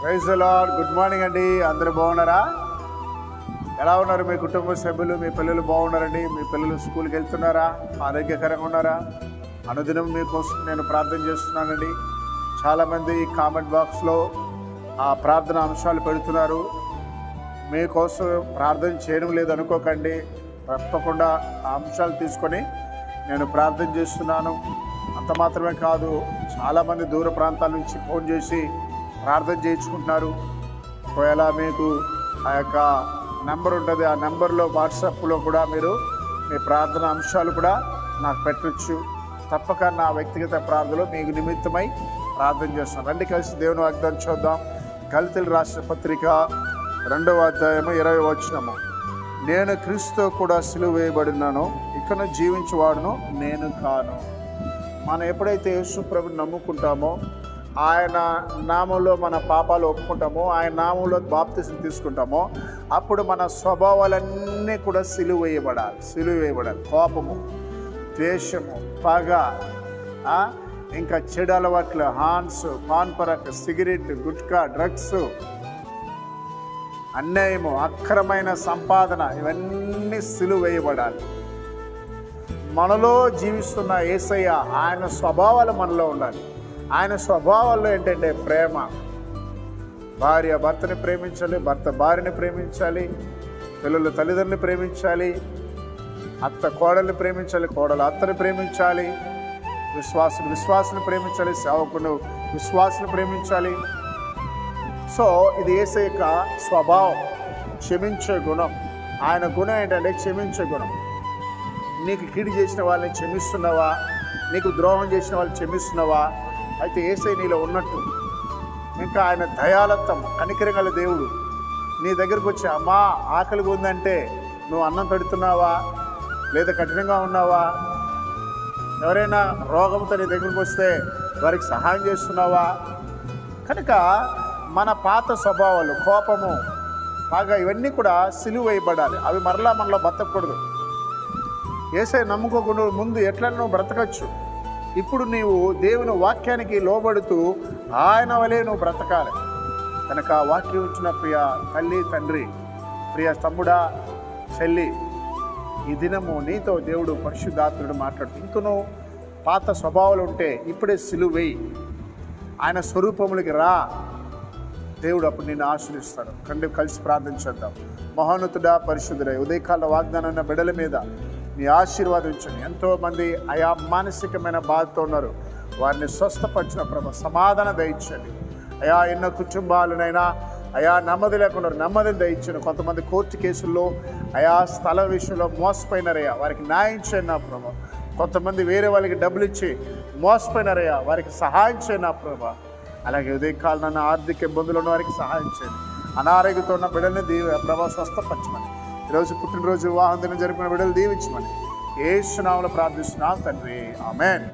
Praise the lord. Good morning అండి. అందరూ బాగున్నారా? ఎలా ఉన్నారు? మీ కుటుంబ సభ్యులు, మీ పిల్లలు బాగున్నారండి? మీ పిల్లలు స్కూల్కి వెళ్తున్నారా? ఆరోగ్యకరంగా ఉన్నారా? అనుదినం మీకోసం నేను ప్రార్థన చేస్తున్నానండి. చాలామంది కామెంట్ బాక్స్లో ఆ ప్రార్థన అంశాలు పెడుతున్నారు. మీకోసం ప్రార్థన చేయడం లేదు అనుకోకండి. తప్పకుండా ఆ అంశాలు తీసుకొని నేను ప్రార్థన చేస్తున్నాను. అంత మాత్రమే కాదు, చాలామంది దూర ప్రాంతాల నుంచి ఫోన్ చేసి ప్రార్థన చేయించుకుంటున్నారు. ఒకవేళ మీకు ఆ యొక్క నెంబర్ ఉంటుంది, ఆ నెంబర్లో వాట్సాప్లో కూడా మీరు మీ ప్రార్థన అంశాలు కూడా నాకు పెట్టవచ్చు. తప్పక నా వ్యక్తిగత ప్రార్థనలో మీకు నిమిత్తమై ప్రార్థన చేస్తాను. రండి కలిసి దేవుని వాగ్దానం చూద్దాం. గలతీయులకు రాసిన పత్రిక 2వ అధ్యాయము 20వ వచనము. నేను క్రీస్తుతో కూడా సిలువ వేయబడినాను, ఇకను జీవించేవాడును నేను కాను. మనం ఎప్పుడైతే యేసు ప్రభువుని నమ్ముకుంటామో, ఆయన నామంలో మన పాపాలు ఒప్పుకుంటామో, ఆయన నామంలో బాప్తిసం తీసుకుంటామో, అప్పుడు మన స్వభావాలన్నీ కూడా సిలువ వేయబడాలి. కోపము, ద్వేషము, పగ, ఇంకా చెడు అలవాట్లు, హాన్స్, పాన్పరక్, సిగరెట్, గుట్కా, డ్రగ్స్, అన్యాయము, అక్రమైన సంపాదన, ఇవన్నీ సిలువ వేయబడాలి. మనలో జీవిస్తున్న యేసయ్య ఆయన స్వభావాలు మనలో ఉండాలి. ఆయన స్వభావాల్లో ఏంటంటే ప్రేమ. భార్య భర్తని ప్రేమించాలి, భర్త భార్యని ప్రేమించాలి, పిల్లలు తల్లిదండ్రులు ప్రేమించాలి, అత్త కోడల్ని ప్రేమించాలి, కోడలు అత్తని ప్రేమించాలి, విశ్వాసుని ప్రేమించాలి, సేవకుడు విశ్వాసుని ప్రేమించాలి. సో ఇది యేసయ్య యొక్క స్వభావం, క్షమించే గుణం. ఆయన గుణం ఏంటంటే క్షమించే గుణం. నీకు కీడు చేసిన వాళ్ళని క్షమిస్తున్నావా? నీకు ద్రోహం చేసిన వాళ్ళని క్షమిస్తున్నావా? అయితే యేసయ్య నీలో ఉన్నట్టు. ఇంకా ఆయన దయాళత్వం, కనికరం గల దేవుడు. నీ దగ్గరకు వచ్చి అమ్మా ఆకలిగా ఉందంటే నువ్వు అన్నం పెడుతున్నావా? లేదా కఠినంగా ఉన్నావా? ఎవరైనా రోగంతో నీ దగ్గరకు వస్తే వారికి సహాయం చేస్తున్నావా? కనుక మన పాత స్వభావాలు, కోపము, బాగా ఇవన్నీ కూడా సిలువ వేయబడాలి. అవి మనలో బతకూడదు. యేసయ్య నమ్ముకోకుండా ముందు ఎట్లా నువ్వు బ్రతకచ్చు. ఇప్పుడు నీవు దేవుని వాక్యానికి లోబడుతూ ఆయన వలె నువ్వు బ్రతకాలి. కనుక వాక్యం ఇచ్చిన ప్రియ తల్లి, తండ్రి, ప్రియ తమ్ముడా, చెల్లి, ఈ దినము నీతో దేవుడు పరిశుద్ధాత్ముడు మాట్లాడుతూ, ఇంకనూ పాత స్వభావాలు ఉంటే ఇప్పుడే సిలువ వేయి, ఆయన స్వరూపములకి రా. దేవుడు అప్పుడు నిన్ను ఆశీర్వదిస్తాడు. కలిసి ప్రార్థన చేద్దాం. మహోన్నతుడా, పరిశుద్ధుడా, ఉదయకాల వాగ్దానం ఉన్న బిడ్డల మీద నీ ఆశీర్వాదించండి. ఎంతోమంది ఆయా మానసికమైన బాధతో ఉన్నారు, వారిని స్వస్థపరిచిన ప్రభు సమాధానం దయచండి. అయా ఎన్నో కుటుంబాలనైనా అయా నెమ్మది లేకుండా నెమ్మదిని దయచండి. కొంతమంది కోర్టు కేసుల్లో అయా స్థల విషయంలో మోసపోయినారయ్యా, వారికి న్యాయం చేయండి నా ప్రభు. కొంతమంది వేరే వాళ్ళకి డబ్బులు ఇచ్చి మోసపోయినారయ్యా, వారికి సహాయం చేయండి నా ప్రభు. అలాగే ఉదయకాలం నన్ను ఆర్థిక ఇబ్బందులు ఉన్న వారికి సహాయం చేయండి. అనారోగ్యంతో ఉన్న బిడ్డల్ని ప్రభు స్వస్థపరచమని, ఈరోజు పుట్టినరోజు వివాహం దినం జరిపిన బిడ్డలు దీవించమని యేసు నామములో ప్రార్థిస్తున్నాం తండ్రి. ఆమేన్.